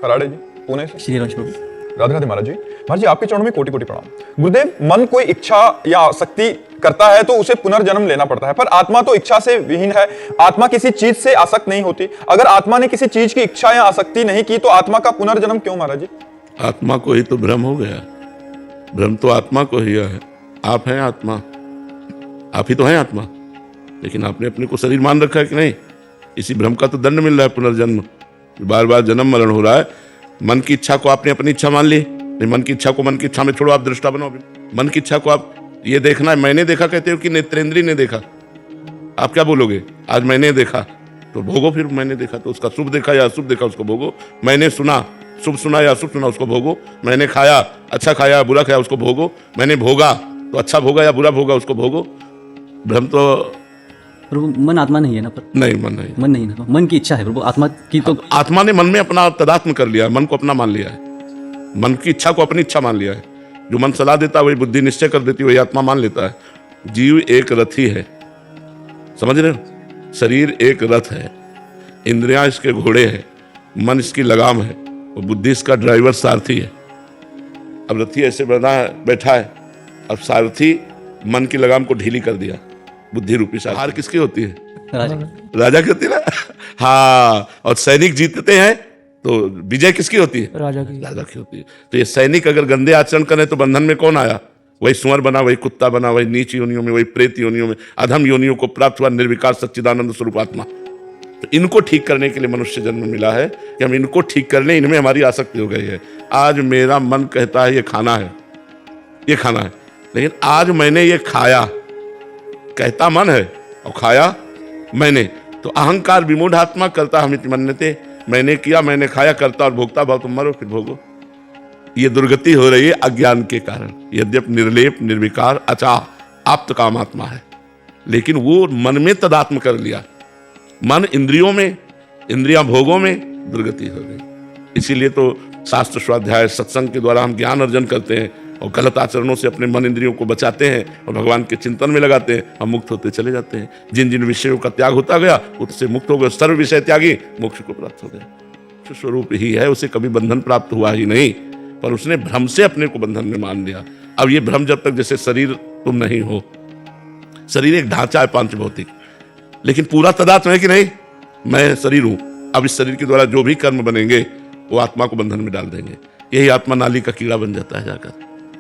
कराड़े जी पुणे से। श्री प्रभु। राधे राधे महाराज जी। महाराज जी आपके चरणों में कोटि कोटि प्रणाम। गुरुदेव, मन कोई इच्छा या आसक्ति करता है तो उसे पुनर्जन्म लेना पड़ता है, पर आत्मा तो इच्छा से विहीन है। आत्मा किसी चीज से आसक्त नहीं होती। अगर आत्मा ने किसी चीज की इच्छा या आसक्ति नहीं की तो आत्मा का पुनर्जन्म क्यों महाराज जी? आत्मा को ही तो भ्रम हो गया। भ्रम तो आत्मा को ही है। आप हैं आत्मा, आप ही तो हैं आत्मा, लेकिन आपने अपने को शरीर मान रखा है कि नहीं? इसी भ्रम का तो दंड मिल रहा है, पुनर्जन्म। बार बार जन्म मरण हो रहा है। मन की इच्छा को आपने अपनी इच्छा मान ली। नहीं, मन की इच्छा को मन की इच्छा में छोड़ो, आप दृष्टा बनो। मन की इच्छा को आप ये देखना है, मैंने देखा कहते हो कि नेत्रेंद्रिय ने देखा? आप क्या बोलोगे? आज मैंने देखा तो भोगो, फिर मैंने देखा तो उसका शुभ देखा या अशुभ देखा उसको भोगो। मैंने सुना, शुभ सुना या अशुभ सुना उसको भोगो। मैंने खाया, अच्छा खाया या बुरा खाया उसको भोगो। मैंने भोगा तो अच्छा भोगा या बुरा भोगा उसको भोगो। भ्रम तो प्रभु मन आत्मा नहीं है ना? पर नहीं, मन नहीं, मन नहीं ना, मन की इच्छा है प्रभु। आत्मा की तो आत्मा ने मन में अपना तदात्म कर लिया है, मन को अपना मान लिया है। मन की इच्छा को अपनी इच्छा मान लिया है। जो मन सलाह देता है वही बुद्धि निश्चय कर देती है, वही आत्मा मान लेता है। जीव एक रथी है, समझ रहे हो? शरीर एक रथ है, इंद्रियां इसके घोड़े हैं, मन इसकी लगाम है और बुद्धि इसका ड्राइवर सारथी है। अब रथी ऐसे बैठा है, अब सारथी मन की लगाम को ढीली कर दिया, बुद्धि रूपी सारथी। हार किसकी होती है? राजा की होती है ना। हाँ, और सैनिक जीतते हैं तो विजय किसकी होती है? राजा की होती है। तो ये सैनिक अगर गंदे आचरण करें तो बंधन में कौन आया? वही सुअर बना, वही कुत्ता बना, वही नीच योनियों में, वही प्रेत योनियों में, अधम योनियों को प्राप्त हुआ निर्विकार सच्चिदानंद स्वरूप आत्मा। तो इनको ठीक करने के लिए मनुष्य जन्म मिला है कि हम इनको ठीक कर लें। इनमें हमारी आसक्ति हो गई है। आज मेरा मन कहता है ये खाना है, ये खाना है, लेकिन आज मैंने ये खाया, कहता मन है और खाया मैंने, तो अहंकार विमूढ़ आत्मा करता हमिति मन्यते, मैंने किया, मैंने खाया, करता और भोगता भाव, तुम मरो फिर भोगो। ये दुर्गति हो रही है अज्ञान के कारण। यद्यप निर्लेप निर्विकार अचाह आप्त कामात्मा है, लेकिन वो मन में तदात्म कर लिया। मन इंद्रियों में, इंद्रियां भोगों में, दुर्गति हो गई। इसीलिए तो शास्त्र स्वाध्याय सत्संग के द्वारा हम ज्ञान अर्जन करते हैं और गलत आचरणों से अपने मन इंद्रियों को बचाते हैं और भगवान के चिंतन में लगाते हैं। हम मुक्त होते चले जाते हैं। जिन जिन विषयों का त्याग होता गया उससे मुक्त हो गए। सर्व विषय त्यागी मोक्ष को प्राप्त हो गया। स्वरूप ही है, उसे कभी बंधन प्राप्त हुआ ही नहीं, पर उसने भ्रम से अपने को बंधन में मान लिया। अब ये भ्रम जब तक, जैसे शरीर तुम नहीं हो, शरीर एक ढांचा है पांच भौतिक, लेकिन पूरा तदात्म है कि नहीं? मैं शरीर हूं। अब इस शरीर के द्वारा जो भी कर्म बनेंगे वो आत्मा को बंधन में डाल देंगे। यही आत्मा नाली का कीड़ा बन जाता है जाकर,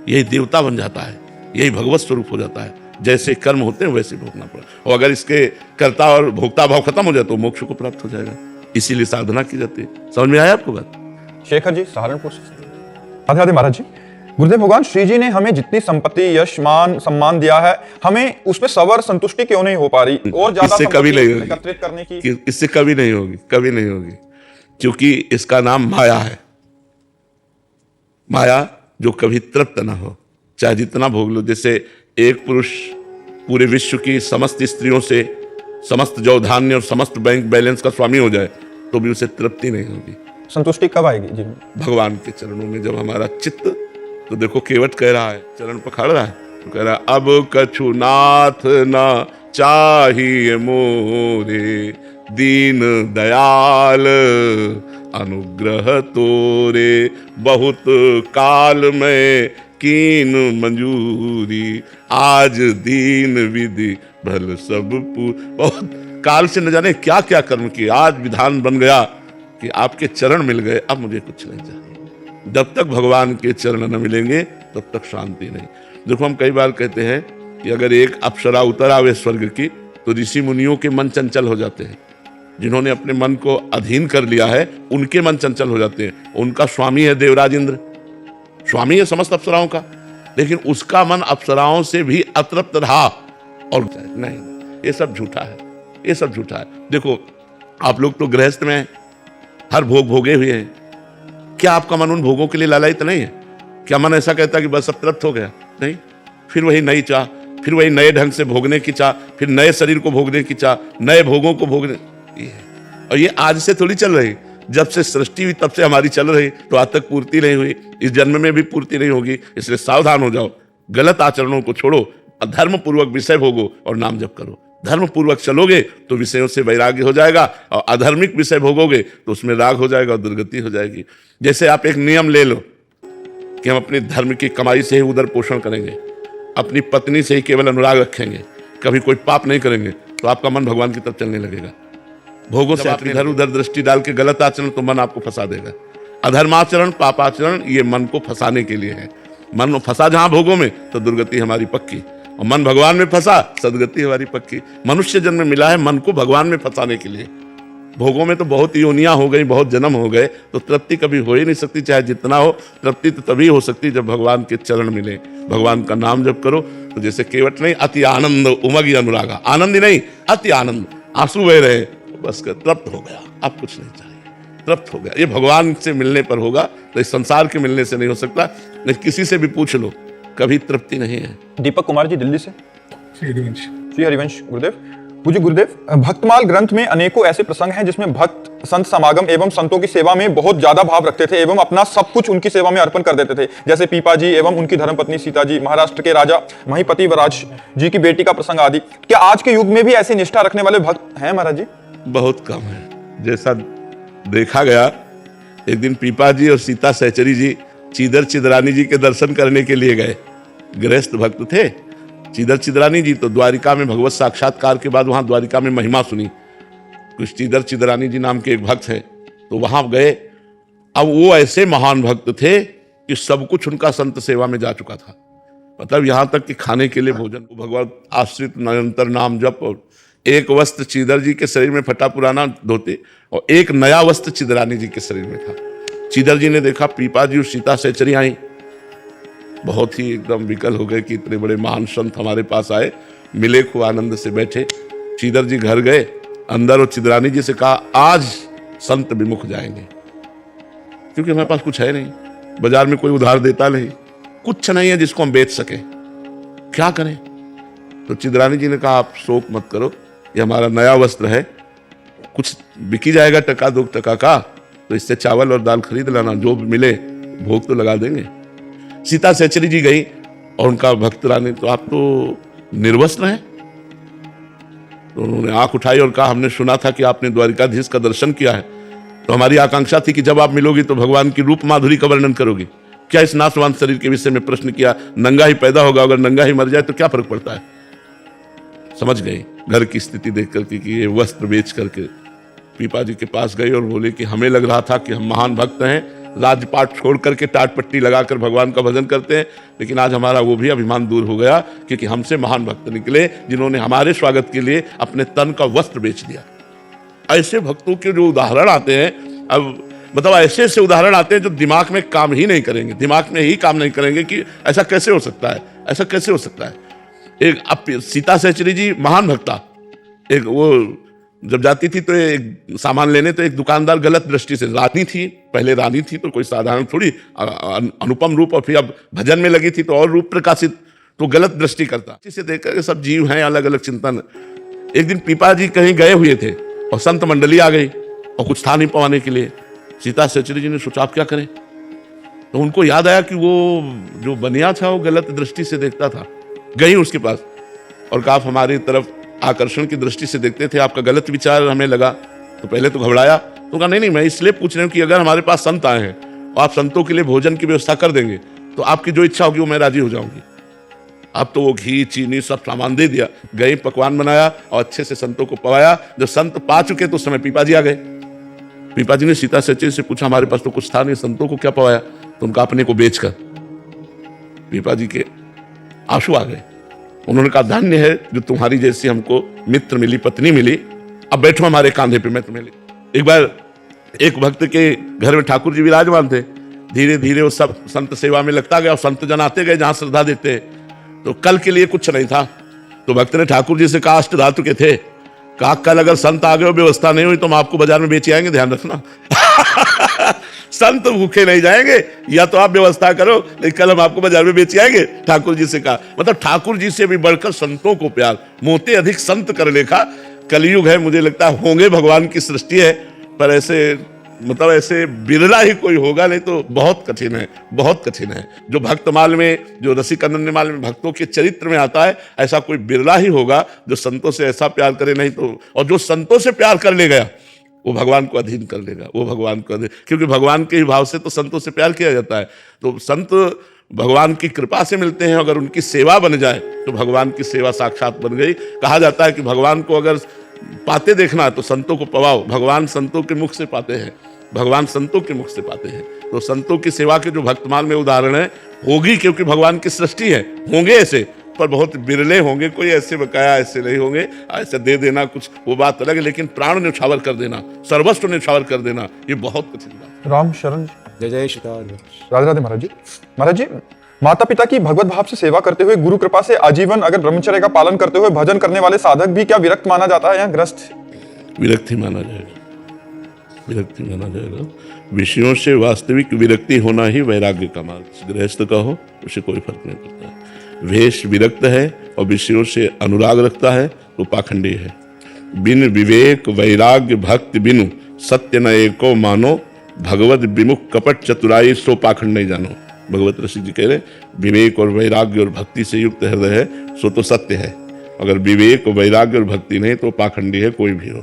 यही देवता बन जाता है, यही भगवत स्वरूप हो जाता है। जैसे कर्म होते हैं वैसे भोगना पड़ा। और अगर इसके कर्ता और भोक्ता भाव खत्म हो जाए तो मोक्ष को प्राप्त हो जाएगा। इसीलिए साधना की जाती है। समझ में आया आपको बात? शेखर जी सहारनपुर से। राधे राधे महाराज जी। गुरुदेव भगवान श्री जी ने हमें जितनी संपत्ति, यश, मान, सम्मान दिया है, हमें उसमें सबर संतुष्टि क्यों नहीं हो पा रही? और ज्यादा इससे कभी नहीं होगी, एकत्रित करने की इससे कभी नहीं होगी, कभी नहीं होगी, क्योंकि इसका नाम माया है। माया जो कभी तृप्त ना हो, चाहे जितना भोग लो। जैसे एक पुरुष पूरे विश्व की समस्त स्त्रियों से समस्त जौधान्य और समस्त बैंक बैलेंस का स्वामी हो जाए तो भी उसे तृप्ति नहीं होगी। संतुष्टि कब आएगी जी? भगवान के चरणों में जब हमारा चित्त, तो देखो केवट कह रहा है, चरण पकड़ रहा है तो कह रहा है, अब कछु नाथ ना चाहिए मोरे, दीन दयाल अनुग्रह तोरे, बहुत काल में कीन मंजूरी, आज दीन विधि भल सब बहुत काल से न जाने क्या क्या कर्म किए, आज विधान बन गया कि आपके चरण मिल गए, अब मुझे कुछ नहीं चाहिए। जब तक भगवान के चरण न मिलेंगे तब तक शांति नहीं। देखो हम कई बार कहते हैं कि अगर एक अप्सरा उतर आवे स्वर्ग की तो ऋषि मुनियों के मन चंचल हो जाते हैं। जिन्होंने अपने मन को अधीन कर लिया है उनके मन चंचल हो जाते हैं। उनका स्वामी है देवराज इंद्र, स्वामी है समस्त अप्सराओं का, लेकिन उसका मन अप्सराओं से भी अतृप्त रहा। और नहीं, ये सब झूठा है, ये सब झूठा है। देखो आप लोग तो गृहस्थ में हैं, हर भोग भोगे हुए हैं। क्या आपका मन उन भोगों के लिए लालायित नहीं है? क्या मन ऐसा कहता कि बस अब तृप्त हो गया? नहीं, फिर वही नई चाह, फिर वही नए ढंग से भोगने की चाह, फिर नए शरीर को भोगने की चाह, नए भोगों को भोगने। ये और ये आज से थोड़ी चल रही, जब से सृष्टि हुई तब से हमारी चल रही, तो आज तक पूर्ति नहीं हुई, इस जन्म में भी पूर्ति नहीं होगी। इसलिए सावधान हो जाओ, गलत आचरणों को छोड़ो, धर्म पूर्वक विषय भोगो और नाम जप करो। धर्म पूर्वक चलोगे तो विषयों से वैराग्य हो जाएगा, और अधर्मिक विषय भोगोगे तो उसमें राग हो जाएगा और दुर्गति हो जाएगी। जैसे आप एक नियम ले लो कि हम अपने धर्म की कमाई से ही उदर पोषण करेंगे, अपनी पत्नी से ही केवल अनुराग रखेंगे, कभी कोई पाप नहीं करेंगे, तो आपका मन भगवान की तरफ चलने लगेगा। भोगों से आप इधर उधर दृष्टि डाल के गलत आचरण, तो मन आपको फंसा देगा। अधर्माचरण, पापाचरण ये मन को फंसाने के लिए है। मन फंसा जहां भोगों में तो दुर्गति हमारी पक्की, और मन भगवान में फंसा सदगति हमारी पक्की। मनुष्य जन्म मिला है मन को भगवान में फंसाने के लिए। भोगों में तो बहुत योनियां हो गई, बहुत जन्म हो गए, तो तृप्ति कभी हो ही नहीं सकती। चाहे जितना हो, तृप्ति तो तभी हो सकती जब भगवान के चरण मिले, भगवान का नाम जप करो। तो जैसे केवट नहीं, अति आनंद उमगी अनुरागा, आनंद ही नहीं अति आनंद, आंसू बह रहे, बस तृप्त हो गया, अब कुछ नहीं चाहिए, तृप्त हो गया। ये भगवान से मिलने पर होगा, तो इस संसार के मिलने से नहीं हो सकता। नहीं, किसी से भी पूछ लो, कभी तृप्ति नहीं है। दीपक कुमार जी दिल्ली से। श्री हरिवंश गुरुदेव। पूज्य गुरुदेव, भक्तमाल ग्रंथ में अनेकों ऐसे प्रसंग हैं जिसमें भक्त संत समागम एवं संतों की सेवा में बहुत ज्यादा भाव रखते थे एवं अपना सब कुछ उनकी सेवा में अर्पण कर देते थे। जैसे पीपा जी एवं उनकी धर्मपत्नी सीता जी, महाराष्ट्र के राजा महिपति वराज जी की बेटी का प्रसंग आदि। क्या आज के युग में भी ऐसी निष्ठा रखने वाले भक्त हैं महाराज जी? बहुत कम है। जैसा देखा गया, एक दिन पीपा जी और सीता सहचरी जी चीदर चिदरानी जी के दर्शन करने के लिए गए। गृहस्थ भक्त थे। चीदर चिदरानी जी तो द्वारिका में भगवत साक्षात्कार के बाद वहां द्वारिका में महिमा सुनी। कुछ चीदर चिदरानी जी नाम के एक भक्त हैं, तो वहां गए। अब वो ऐसे महान भक्त थे कि सब कुछ उनका संत सेवा में जा चुका था। मतलब यहां तक कि खाने के लिए भोजन को भगवत आश्रित निरंतर नाम जप, और एक वस्त्र चीदर जी के शरीर में फटा पुराना धोते और एक नया वस्त्र चिदरानी जी के शरीर में था। चीदर जी ने देखा पीपा जी और सीता सहचरी आई, बहुत ही एकदम विकल हो गए कि इतने बड़े महान संत हमारे पास आए। मिले, खूब आनंद से बैठे। चीदर जी घर गए अंदर और चिदरानी जी से कहा, आज संत विमुख जाएंगे, क्योंकि हमारे पास कुछ है नहीं, बाजार में कोई उधार देता नहीं, कुछ नहीं है जिसको हम बेच सके, क्या करें। तो चिदरानी जी ने कहा, आप शोक मत करो, ये हमारा नया वस्त्र है, कुछ बिकी जाएगा टका 2 टका का, तो इससे चावल और दाल खरीद लाना, जो भी मिले भोग तो लगा देंगे। सीता सहचरी जी गई और उनका भक्त रानी, तो आप तो निर्वस्त्र हैं। तो उन्होंने आंख उठाई और कहा, हमने सुना था कि आपने द्वारिकाधीश का दर्शन किया है, तो हमारी आकांक्षा थी कि जब आप मिलोगी तो भगवान की रूप माधुरी का वर्णन करोगी। क्या इस नाशवान शरीर के विषय में प्रश्न किया? नंगा ही पैदा होगा, अगर नंगा ही मर जाए तो क्या फर्क पड़ता है। समझ गई घर की स्थिति देख करके कि ये वस्त्र बेच करके पीपा जी के पास गए और बोले कि हमें लग रहा था कि हम महान भक्त हैं, राजपाट छोड़ करके टाट पट्टी लगाकर भगवान का भजन करते हैं, लेकिन आज हमारा वो भी अभिमान दूर हो गया, क्योंकि हमसे महान भक्त निकले जिन्होंने हमारे स्वागत के लिए अपने तन का वस्त्र बेच दिया। ऐसे भक्तों के जो उदाहरण आते हैं, अब मतलब ऐसे ऐसे उदाहरण आते हैं जो दिमाग में काम ही नहीं करेंगे, दिमाग में ही काम नहीं करेंगे कि ऐसा कैसे हो सकता है, ऐसा कैसे हो सकता है। एक अब सीता सहचरी जी महान भक्ता, एक वो जब जाती थी तो एक सामान लेने, तो एक दुकानदार गलत दृष्टि से, रानी थी, पहले रानी थी तो कोई साधारण थोड़ी, अनुपम रूप, और फिर अब भजन में लगी थी तो और रूप प्रकाशित, तो गलत दृष्टि करता। इसे देखकर सब जीव हैं, अलग अलग चिंतन। एक दिन पीपा जी कहीं गए हुए थे और संत मंडली आ गई और कुछ था नहीं पवाने के लिए। सीता सहचरी जी ने सोचा आप क्या करें, तो उनको याद आया कि वो जो बनिया था वो गलत दृष्टि से देखता था। गई उसके पास और कहा, आप हमारी तरफ आकर्षण की दृष्टि से देखते थे, आपका गलत विचार हमें लगा। तो पहले तो घबराया, तो कहा नहीं, मैं इसलिए पूछ रही हूँ कि अगर हमारे पास संत आए हैं और आप संतों के लिए भोजन की व्यवस्था कर देंगे तो आपकी जो इच्छा होगी वो मैं राजी हो जाऊंगी। अब तो वो घी चीनी सब सामान दे दिया, गई पकवान बनाया और अच्छे से संतों को पवाया। जब संत पा चुके तो उस समय पीपा जी आ गए। पीपा जी ने सीता सहचरी से पूछा, हमारे पास तो कुछ था नहीं, संतों को क्या पवाया? तो उनका अपने को बेचकर पीपा जी के आंसू आ गए। उन्होंने कहा, धन्य है जो तुम्हारी जैसी हमको मित्र मिली, पत्नी मिली, अब बैठो हमारे कांधे पे, मैं तुम्हें ले। एक बार एक भक्त के घर में ठाकुर जी विराजमान थे, धीरे धीरे वो सब संत सेवा में लगता गया और संत जन आते गए जहां श्रद्धा देते हैं। तो कल के लिए कुछ नहीं था, तो भक्त ने ठाकुर जी से कहा, अष्ट धातु के थे, कहा कल अगर संत आ गए व्यवस्था नहीं हुई तो हम आपको बाजार में बेच आएंगे, ध्यान रखना। संत भूखे नहीं जाएंगे, या तो आप व्यवस्था करो, लेकिन कल हम आपको बाजार में बेच आएंगे, ठाकुर जी से कहा। मतलब ठाकुर जी से भी बढ़कर संतों को प्यार, मोते अधिक संत कर लेखा। कलयुग है, मुझे लगता है होंगे, भगवान की सृष्टि है, पर ऐसे मतलब ऐसे बिरला ही कोई होगा, नहीं तो बहुत कठिन है, बहुत कठिन है। जो भक्तमाल में, जो रसिक अनन्यमाल में भक्तों के चरित्र में आता है, ऐसा कोई बिरला ही होगा जो संतों से ऐसा प्यार करे। नहीं तो, और जो संतों से प्यार कर ले गया वो भगवान को अधीन कर लेगा, वो भगवान को अधीन, क्योंकि भगवान के ही भाव से तो संतों से प्यार किया जाता है। तो संत भगवान की कृपा से मिलते हैं, अगर उनकी सेवा बन जाए तो भगवान की सेवा साक्षात बन गई। कहा जाता है कि भगवान को अगर पाते देखना है तो संतों को पवाओ, भगवान संतों के मुख से पाते हैं, भगवान संतों के मुख से पाते हैं। तो संतों की सेवा के जो भक्तमाल में उदाहरण है, होगी क्योंकि भगवान की सृष्टि है, होंगे ऐसे, पर बहुत बिरले होंगे, कोई ऐसे बकाया ऐसे नहीं होंगे। ऐसे दे देना कुछ वो बात अलग है, लेकिन प्राण न्यौछावर कर देना, सर्वस्व न्यौछावर कर देना, ये बहुत कठिन बात। राम शरण जी। जय जय सीताराम। राधे राधे महाराज जी। महाराज जी, माता पिता की भगवत भाव से सेवा करते हुए गुरु कृपा से आजीवन अगर ब्रह्मचर्य का पालन करते हुए भजन करने वाले साधक भी क्या विरक्त माना जाता है या ग्रस्त? विरक्ति माना जाएगा, विरक्ति माना जाएगा। विषयों से वास्तविक विरक्ति होना ही वैराग्य का मार्ग। गृहस्थ का हो उसे कोई फर्क नहीं पड़ता है। वेश विरक्त है और विषयों से अनुराग रखता है तो पाखंडी है। बिन विवेक वैराग्य भक्ति बिनु सत्य न एको मानो, भगवत विमुख कपट चतुराई सो पाखंड नहीं जानो। भगवत ऋषि जी कह रहे, विवेक और वैराग्य और भक्ति से युक्त हृदय है सो तो सत्य है, अगर विवेक वैराग्य और भक्ति नहीं तो पाखंडी है कोई भी हो।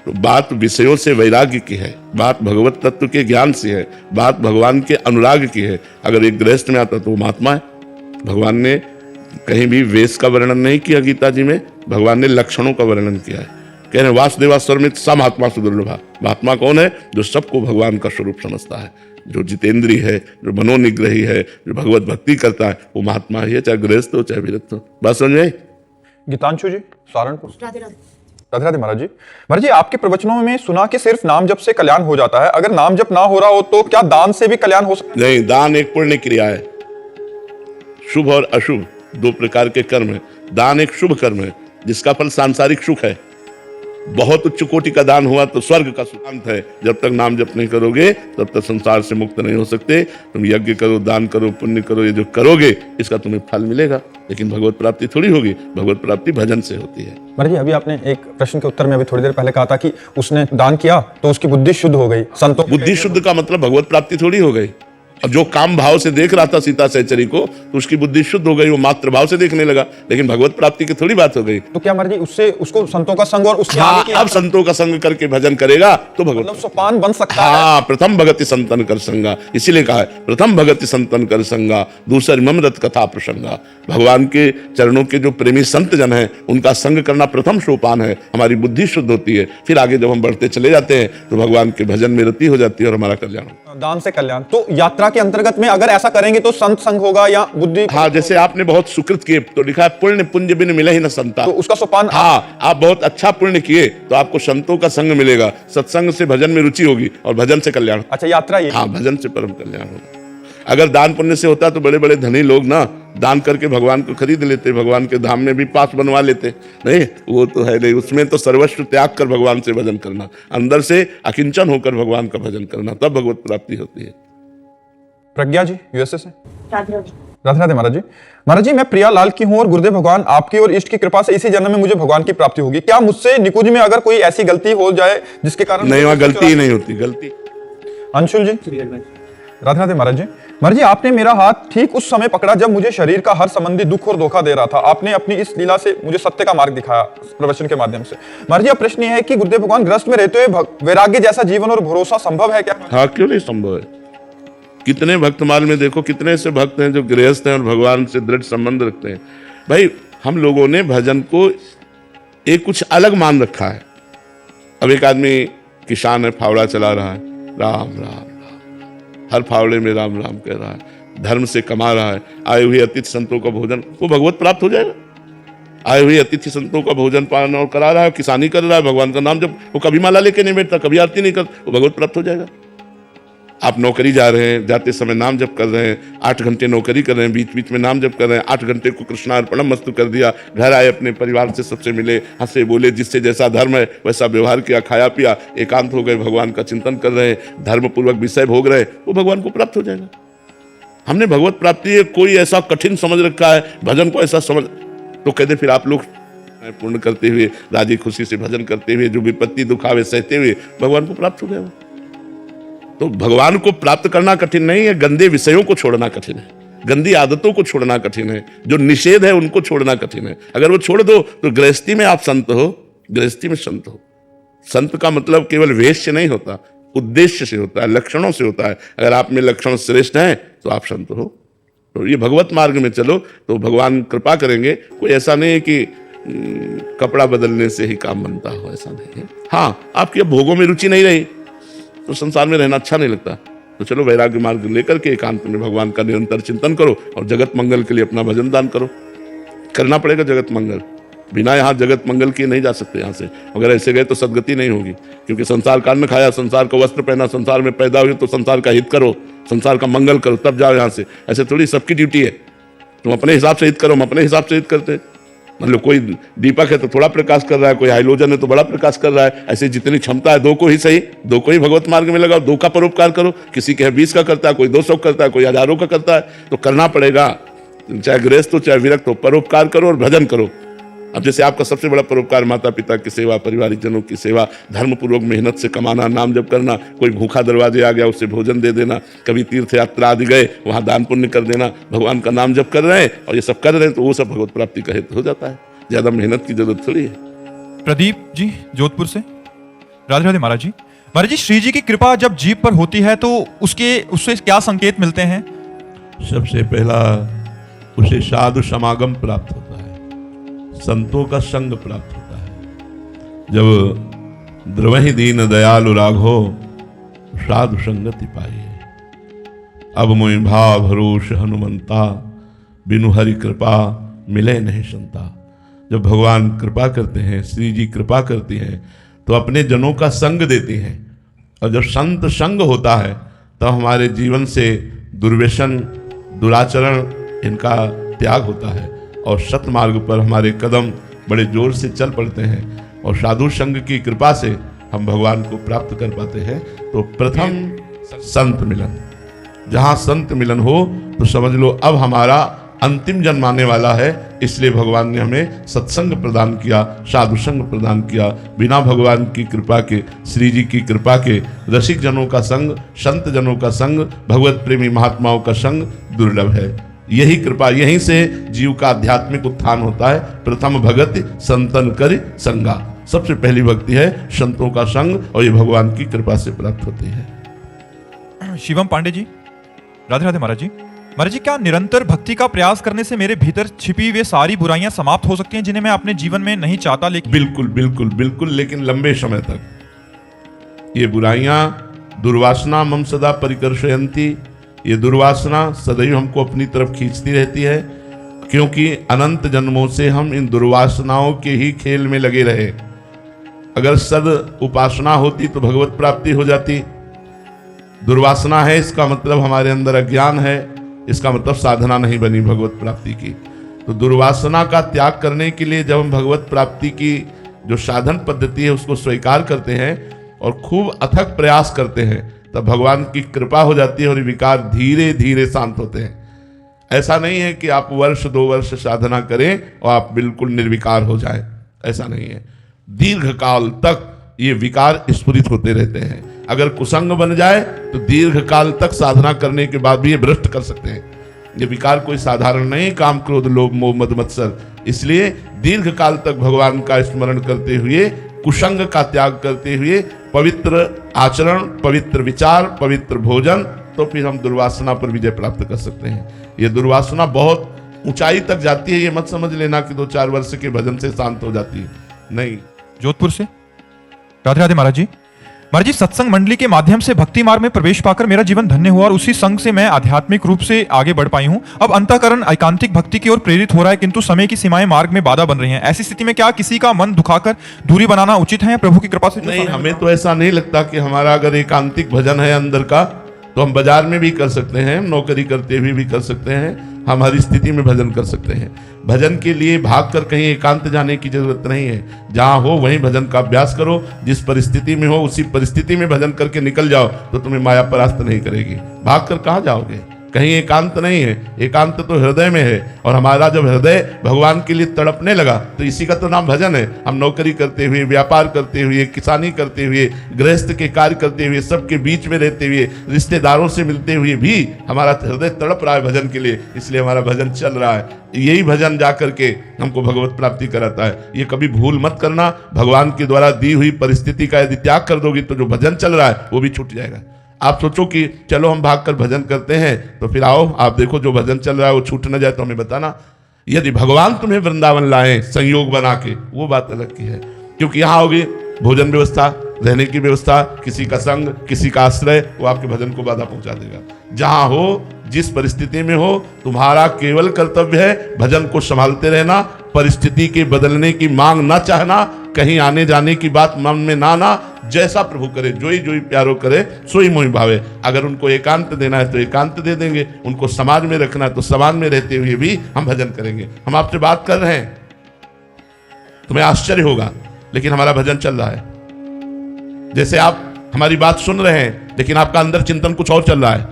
तो बात विषयों से वैराग्य की है, बात भगवत तत्व के ज्ञान से है, बात भगवान के अनुराग की है। अगर एक गृहस्थ में आता तो वो महात्मा है। भगवान ने कहीं भी वेश का वर्णन नहीं किया गीता जी में, भगवान ने लक्षणों का वर्णन किया है। कह रहे वासुदेवा सर्वमित स महात्मा सुदुर्लभा। महात्मा कौन है? जो सबको भगवान का स्वरूप समझता है, जो जितेंद्री है, जो मनोनिग्रही है, जो भगवत भक्ति करता है, वो महात्मा ही है, चाहे गृहस्थ हो चाहे विरक्त हो। बात समझ में आई? गीतांशु जी सहारनपुर। राधे राधे। राधे राधे महाराज जी। महाराज जी, आपके प्रवचनों में सुना कि सिर्फ नाम जप से कल्याण हो जाता है, अगर नाम जप ना हो रहा हो तो क्या दान से भी कल्याण हो सकता नहीं, दान एक पुण्य क्रिया है। शुभ और अशुभ दो प्रकार के कर्म है। दान एक शुभ कर्म है जिसका फल सांसारिक सुख है। बहुत उच्च कोटि का दान हुआ तो स्वर्ग का सुखांत है। जब तक नाम जप नहीं करोगे तब तक संसार से मुक्त नहीं हो सकते। तुम यज्ञ करो, दान करो, पुण्य करो, ये जो करोगे इसका तुम्हें फल मिलेगा, लेकिन भगवत प्राप्ति थोड़ी होगी। भगवत प्राप्ति भजन से होती है। महाराज जी, अभी आपने एक प्रश्न के उत्तर में अभी थोड़ी देर पहले कहा था कि उसने दान किया तो उसकी बुद्धि शुद्ध हो गई। संतों बुद्धि शुद्ध का मतलब भगवत प्राप्ति थोड़ी हो गई। अब जो काम भाव से देख रहा था सीता सहचरी को, तो उसकी बुद्धि शुद्ध हो गई, वो मात्र भाव से देखने लगा, लेकिन भगवत प्राप्ति की थोड़ी बात हो गई। तो क्या महाराज जी उससे उसको संतों का संग और उसके हाँ, आगे की अब संतों का संग करके भजन करेगा तो भगवत मतलब सोपान बन सकता है। हाँ, प्रथम भगति संतन कर संगा, इसीलिए कहा है प्रथम भगति संतन कर संगा, दूसरी ममरत कथा प्रसंगा। भगवान के चरणों के जो प्रेमी संत जन हैं उनका संग करना प्रथम सोपान है। हमारी बुद्धि शुद्ध होती है, फिर आगे जब हम बढ़ते चले जाते हैं तो भगवान के भजन में रति हो जाती है और हमारा कल्याण। दान से कल्याण, तो यात्रा के अंतर्गत में अगर ऐसा करेंगे तो संत संग होगा या बुद्धि? हाँ, जैसे आपने बहुत सुकृत किए तो लिखा है पुण्य पुंज बिन मिले ही न संता। तो उसका सोपान हाँ, आप बहुत अच्छा पुण्य किए तो आपको संतों का संग मिलेगा, सत्संग से भजन में रुचि होगी और भजन से कल्याण। अच्छा, यात्रा ये। हाँ, भजन से परम कल्याण होगा। अगर दान पुण्य से होता तो बड़े बड़े धनी लोग ना दान करके भगवान को खरीद लेते, भगवान के धाम में भी पास बनवा लेते। नहीं, वो तो है नहीं। उसमें तो सर्वस्व त्याग कर भगवान से भजन करना, अंदर से अकिंचन होकर भगवान का भजन करना, तब भगवत प्राप्ति होती है। प्रज्ञा जी यूएसए से। राधे राधे। राधे राधे महाराज जी। महाराज जी, मैं प्रिया लाल की हूँ और गुरुदेव भगवान आपकी और इष्ट की कृपा से इसी जन्म में मुझे भगवान की प्राप्ति होगी। क्या मुझसे निकुंज में अगर कोई ऐसी गलती हो जाए जिसके कारण? नहीं, वहां गलती ही नहीं होती। गलती अंशुल जी। राधे राधे महाराज जी। महाराज जी, आपने मेरा हाथ ठीक उस समय पकड़ा जब मुझे शरीर का हर संबंधी दुख और धोखा दे रहा था। आपने अपनी इस लीला से मुझे सत्य का मार्ग दिखाया प्रवचन के माध्यम से। महाराज जी, अब प्रश्न यह है कि गुरुदेव भगवान ग्रस्त में रहते हुए वैराग्य जैसा जीवन और भरोसा संभव है क्या? हाँ, क्यों नहीं संभव है। कितने भक्तमाल में देखो, कितने ऐसे भक्त हैं जो गृहस्थ हैं और भगवान से दृढ़ संबंध रखते हैं। भाई, हम लोगों ने भजन को एक कुछ अलग मान रखा है। अब एक आदमी किसान है, फावड़ा चला रहा है, राम राम राम, हर फावड़े में राम राम कह रहा है, धर्म से कमा रहा है। आए हुए अतिथि संतों का भोजन, वो भगवत प्राप्त हो जाएगा। आए हुए अतिथि संतों का भोजन पालन और करा रहा है, किसानी कर रहा है, भगवान का नाम जब वो कभी माला लेके नहीं बैठता, कभी आरती नहीं करता, वो भगवत प्राप्त हो जाएगा। आप नौकरी जा रहे हैं, जाते समय नाम जप कर रहे हैं, 8 घंटे नौकरी कर रहे हैं, बीच बीच में नाम जप कर रहे हैं, 8 घंटे को कृष्णार्पणम मस्तु कर दिया, घर आए, अपने परिवार से सबसे मिले, हंसे बोले, जिससे जैसा धर्म है वैसा व्यवहार किया, खाया पिया, एकांत हो गए, भगवान का चिंतन कर रहे हैं, धर्म पूर्वक विषय भोग रहे, वो भगवान को प्राप्त हो जाएगा। हमने भगवत प्राप्ति कोई ऐसा कठिन समझ रखा है, भजन को ऐसा समझ, तो कहते फिर आप लोग पूर्ण करते हुए, राजी खुशी से भजन करते हुए, जो विपत्ति दुख आवे सहते हुए भगवान को प्राप्त हो गया। तो भगवान को प्राप्त करना कठिन नहीं है, गंदे विषयों को छोड़ना कठिन है, गंदी आदतों को छोड़ना कठिन है, जो निषेध है उनको छोड़ना कठिन है। अगर वो छोड़ दो तो गृहस्थी में आप संत हो, गृहस्थी में संत हो। संत का मतलब केवल वेश से नहीं होता, उद्देश्य से होता है, लक्षणों से होता है। अगर आप में लक्षण श्रेष्ठ हैं तो आप संत हो। तो ये भगवत मार्ग में चलो तो भगवान कृपा करेंगे। कोई ऐसा नहीं है कि कपड़ा बदलने से ही काम बनता हो, ऐसा नहीं है। हाँ, आपकी अब भोगों में रुचि नहीं रही तो संसार में रहना अच्छा नहीं लगता, तो चलो वैराग्य मार्ग लेकर के एकांत में भगवान का निरंतर चिंतन करो और जगत मंगल के लिए अपना भजन दान करो। करना पड़ेगा जगत मंगल, बिना यहाँ जगत मंगल किए नहीं जा सकते यहाँ से। अगर ऐसे गए तो सदगति नहीं होगी, क्योंकि संसार का अन्न खाया, संसार का वस्त्र पहना, संसार में पैदा हुए तो संसार का हित करो, संसार का मंगल करो, तब जाओ यहाँ से। ऐसे थोड़ी सबकी ड्यूटी है, तुम अपने हिसाब से हित करो, हम अपने हिसाब से हित करते हैं। मतलब कोई दीपक है तो थोड़ा प्रकाश कर रहा है, कोई हाइलोजन है तो बड़ा प्रकाश कर रहा है। ऐसे जितनी क्षमता है दो को ही सही, दो को ही भगवत मार्ग में लगाओ, दो का परोपकार करो। किसी के 20 का करता है, कोई 200 करता है, कोई हजारों का करता है, तो करना पड़ेगा। चाहे गृहस्थ हो चाहे विरक्त हो, परोपकार करो और भजन करो। अब जैसे आपका सबसे बड़ा परोपकार माता पिता की सेवा, पारिवारिक जनों की सेवा, धर्म पूर्वक मेहनत से कमाना, नाम जप करना, कोई भूखा दरवाजे आ गया उसे भोजन दे देना, कभी तीर्थ यात्रा आदि गए वहाँ दान पुण्य कर देना, भगवान का नाम जप कर रहे हैं और ये सब कर रहे हैं तो वो सब भगवत प्राप्ति का हेतु हो जाता है। ज्यादा मेहनत की जरूरत थोड़ी है। प्रदीप जी जोधपुर से। राधे राधे महाराज जी। महाराज जी, श्री जी की कृपा जब जीव पर होती है तो उससे क्या संकेत मिलते हैं? सबसे पहला उसे साधु समागम प्राप्त होता है, संतों का संग प्राप्त होता है। जब द्रवहि दीन दयालु राघो साधु संगति पाई, अब मोहि भाव भरोस हनुमंता, बिनु हरि कृपा मिले नहीं संता। जब भगवान कृपा करते हैं, श्री जी कृपा करती हैं तो अपने जनों का संग देती हैं, और जब संत संग होता है तब हमारे जीवन से दुर्व्यसन, दुराचरण इनका त्याग होता है और सतमार्ग पर हमारे कदम बड़े जोर से चल पड़ते हैं और साधु संग की कृपा से हम भगवान को प्राप्त कर पाते हैं। तो प्रथम संत मिलन, जहाँ संत मिलन हो तो समझ लो अब हमारा अंतिम जन्म आने वाला है। इसलिए भगवान ने हमें सत्संग प्रदान किया, साधु संग प्रदान किया। बिना भगवान की कृपा के, श्री जी की कृपा के, रसिक जनों का संग, संत जनों का संग, भगवत प्रेमी महात्माओं का संग दुर्लभ है। यही कृपा, यहीं से जीव का आध्यात्मिक उत्थान होता है। प्रथम भगति संतन करि संगा, सबसे पहली भक्ति है संतों का संग और ये भगवान की कृपा से प्राप्त होती है। शिवम पांडे जी। राधे राधे महाराज जी। महाराज जी, क्या निरंतर भक्ति का प्रयास करने से मेरे भीतर छिपी वे सारी बुराइयां समाप्त हो सकती हैं जिन्हें मैं अपने जीवन में नहीं चाहता? लेकिन बिल्कुल बिल्कुल बिल्कुल, लेकिन लंबे समय तक। ये बुराइयां दुर्वासना मम सदा परिकर्षयन्ति, ये दुर्वासना सदैव हमको अपनी तरफ खींचती रहती है, क्योंकि अनंत जन्मों से हम इन दुर्वासनाओं के ही खेल में लगे रहे। अगर सद उपासना होती तो भगवत प्राप्ति हो जाती। दुर्वासना है इसका मतलब हमारे अंदर अज्ञान है, इसका मतलब साधना नहीं बनी भगवत प्राप्ति की। तो दुर्वासना का त्याग करने के लिए जब हम भगवत प्राप्ति की जो साधन पद्धति है उसको स्वीकार करते हैं और खूब अथक प्रयास करते हैं, तब भगवान की कृपा हो जाती है और विकार धीरे धीरे शांत होते हैं। ऐसा नहीं है कि आप वर्ष 2 वर्ष साधना करें और आप बिल्कुल निर्विकार हो जाएं, ऐसा नहीं है। दीर्घ काल तक ये विकार स्फुरित होते रहते हैं। अगर कुसंग बन जाए तो दीर्घ काल तक साधना करने के बाद भी ये भ्रष्ट कर सकते हैं। ये विकार कोई साधारण नहीं, काम क्रोध लोभ मोह मद मत्सर। इसलिए दीर्घ काल तक भगवान का स्मरण करते हुए, कुसंग का त्याग करते हुए, पवित्र आचरण, पवित्र विचार, पवित्र भोजन, तो फिर हम दुर्वासना पर विजय प्राप्त कर सकते हैं। ये दुर्वासना बहुत ऊंचाई तक जाती है, ये मत समझ लेना कि 2-4 वर्ष के भजन से शांत हो जाती है, नहीं। जोधपुर से। राधे राधे महाराज जी। महाराज जी, सत्संग मंडली के माध्यम से भक्ति मार्ग में प्रवेश पाकर मेरा जीवन धन्य हुआ और उसी संग से मैं आध्यात्मिक रूप से आगे बढ़ पाई हूँ। अब अंतःकरण एकांतिक भक्ति की ओर प्रेरित हो रहा है, किंतु समय की सीमाएं मार्ग में बाधा बन रही हैं। ऐसी स्थिति में क्या किसी का मन दुखाकर दूरी बनाना उचित है या प्रभु की कृपा से? नहीं, हमें तो ऐसा नहीं लगता कि हमारा अगर एकांतिक भजन है अंदर का तो हम बाजार में भी कर सकते हैं, नौकरी करते हुए भी कर सकते हैं, हम हर स्थिति में भजन कर सकते हैं। भजन के लिए भागकर कहीं एकांत जाने की जरूरत नहीं है। जहां हो वहीं भजन का अभ्यास करो, जिस परिस्थिति में हो उसी परिस्थिति में भजन करके निकल जाओ तो तुम्हें माया परास्त नहीं करेगी। भागकर कहाँ जाओगे? कहीं एकांत नहीं है, एकांत तो हृदय में है। और हमारा जब हृदय भगवान के लिए तड़पने लगा तो इसी का तो नाम भजन है। हम नौकरी करते हुए, व्यापार करते हुए, किसानी करते हुए, गृहस्थ के कार्य करते हुए, सबके बीच में रहते हुए, रिश्तेदारों से मिलते हुए भी हमारा हृदय तड़प रहा है भजन के लिए, इसलिए हमारा भजन चल रहा है। यही भजन जा करके हमको भगवत प्राप्ति कराता है। ये कभी भूल मत करना, भगवान के द्वारा दी हुई परिस्थिति का यदि त्याग कर दोगी तो जो भजन चल रहा है वो भी छूट जाएगा। आप सोचो कि चलो हम भागकर भजन करते हैं, तो फिर आओ आप देखो जो भजन चल रहा है वो छूट न जाए तो हमें बताना। यदि भगवान तुम्हें वृंदावन लाए संयोग बना के, वो बात अलग की है, क्योंकि यहाँ होगी भोजन व्यवस्था, रहने की व्यवस्था, किसी का संग, किसी का आश्रय, वो आपके भजन को बाधा पहुंचा देगा। जहां हो, जिस परिस्थिति में हो, तुम्हारा केवल कर्तव्य है भजन को संभालते रहना, परिस्थिति के बदलने की मांग ना चाहना, कहीं आने जाने की बात मन में ना आना। जैसा प्रभु करे, जोई जोई प्यारो करे, सोई मोहि भावे। अगर उनको एकांत देना है तो एकांत दे देंगे, उनको समाज में रखना है तो समाज में रहते हुए भी हम भजन करेंगे। हम आपसे बात कर रहे हैं, तुम्हें आश्चर्य होगा, लेकिन हमारा भजन चल रहा है। जैसे आप हमारी बात सुन रहे हैं लेकिन आपका अंदर चिंतन कुछ और चल रहा है,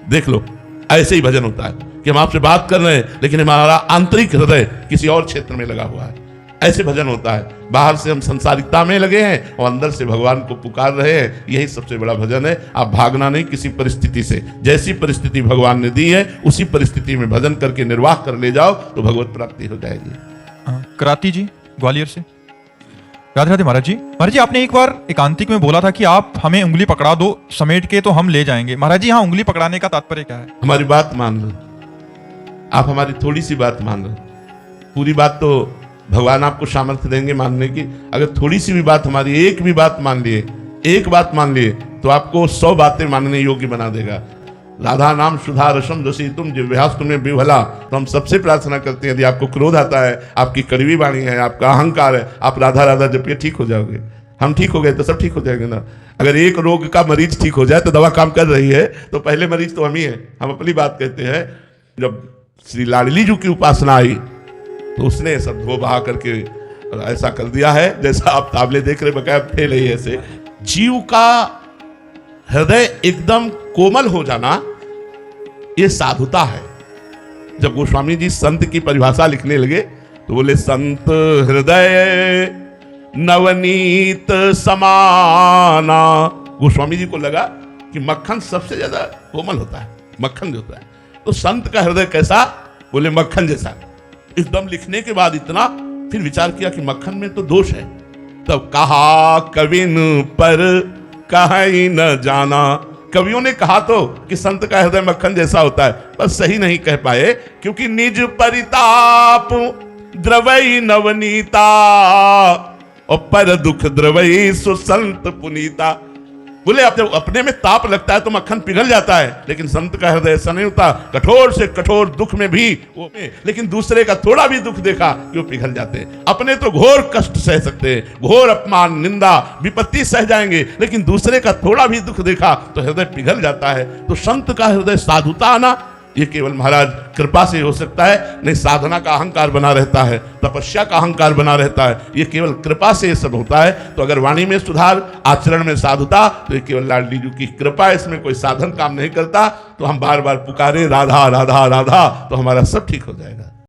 देख लो, ऐसे ही भजन होता है कि हम आपसे बात कर रहे हैं लेकिन हमारा आंतरिक हृदय किसी और क्षेत्र में लगा हुआ है। ऐसे भजन होता है। बाहर से हम संसारिकता में लगे हैं और अंदर से भगवान को पुकार रहे हैं, यही सबसे बड़ा भजन है। आप भागना नहीं किसी परिस्थिति से, जैसी परिस्थिति भगवान ने दी है उसी परिस्थिति में भजन करके निर्वाह कर ले जाओ तो भगवत प्राप्ति हो जाएगी। कराती जी ग्वालियर से। राधे राधे महाराज जी। महाराज जी, आपने एक बार एकांतिक में बोला था कि आप हमें उंगली पकड़ा दो समेट के तो हम ले जाएंगे। महाराज जी, यहाँ उंगली पकड़ाने का तात्पर्य क्या है? हमारी बात मान लो, आप हमारी थोड़ी सी बात मान लो। पूरी बात तो भगवान आपको सामर्थ्य देंगे मानने की। अगर थोड़ी सी भी बात हमारी, एक भी बात मान लिए, एक बात मान लिए तो आपको 100 बातें मानने योग्य बना देगा। राधा नाम सुधा रसम जसी तुम जिह्वास तुम्हें विभला। तो हम सबसे प्रार्थना करते हैं, यदि आपको क्रोध आता है, आपकी कड़वी वाणी है, आपका अहंकार है, आप राधा राधा जपिए, ठीक हो जाओगे। हम ठीक हो गए तो सब ठीक हो जाएंगे ना। अगर एक रोग का मरीज ठीक हो जाए तो दवा काम कर रही है, तो पहले मरीज तो हम ही है। हम अपनी बात कहते हैं, जब श्री लाडली जी की उपासना आई तो उसने सब धो बहा करके ऐसा कर दिया है, जैसा आप ताबले देख रहे बकाया फेल है। ऐसे जीव का हृदय एकदम कोमल हो जाना, ये साधुता है। जब गोस्वामी जी संत की परिभाषा लिखने लगे तो बोले, संत हृदय नवनीत समाना। गोस्वामी जी को लगा कि मक्खन सबसे ज्यादा कोमल होता है, मक्खन जो होता है। तो संत का हृदय कैसा? बोले मक्खन जैसा। एकदम लिखने के बाद इतना फिर विचार किया कि मक्खन में तो दोष है। तब कहा कविन पर कहीं न जाना। कवियों ने कहा तो कि संत का हृदय मक्खन जैसा होता है, पर सही नहीं कह पाए, क्योंकि निज परिताप द्रवई नवनीता और पर दुख द्रवई सुसंत पुनीता। बोले अब जब अपने में ताप लगता है तो मक्खन पिघल जाता है, लेकिन संत का हृदय ऐसा नहीं होता। कठोर से कठोर दुख में भी वो, लेकिन दूसरे का थोड़ा भी दुख देखा कि वो पिघल जाते हैं। अपने तो घोर कष्ट सह सकते हैं, घोर अपमान निंदा विपत्ति सह जाएंगे, लेकिन दूसरे का थोड़ा भी दुख देखा तो हृदय पिघल जाता है। तो संत का हृदय साधुता आना, ये केवल महाराज कृपा से हो सकता है, नहीं साधना का अहंकार बना रहता है, तपस्या का अहंकार बना रहता है। ये केवल कृपा से ये सब होता है। तो अगर वाणी में सुधार, आचरण में साधुता, तो ये केवल लाडली जी की कृपा, इसमें कोई साधन काम नहीं करता। तो हम बार बार पुकारे राधा राधा राधा, तो हमारा सब ठीक हो जाएगा।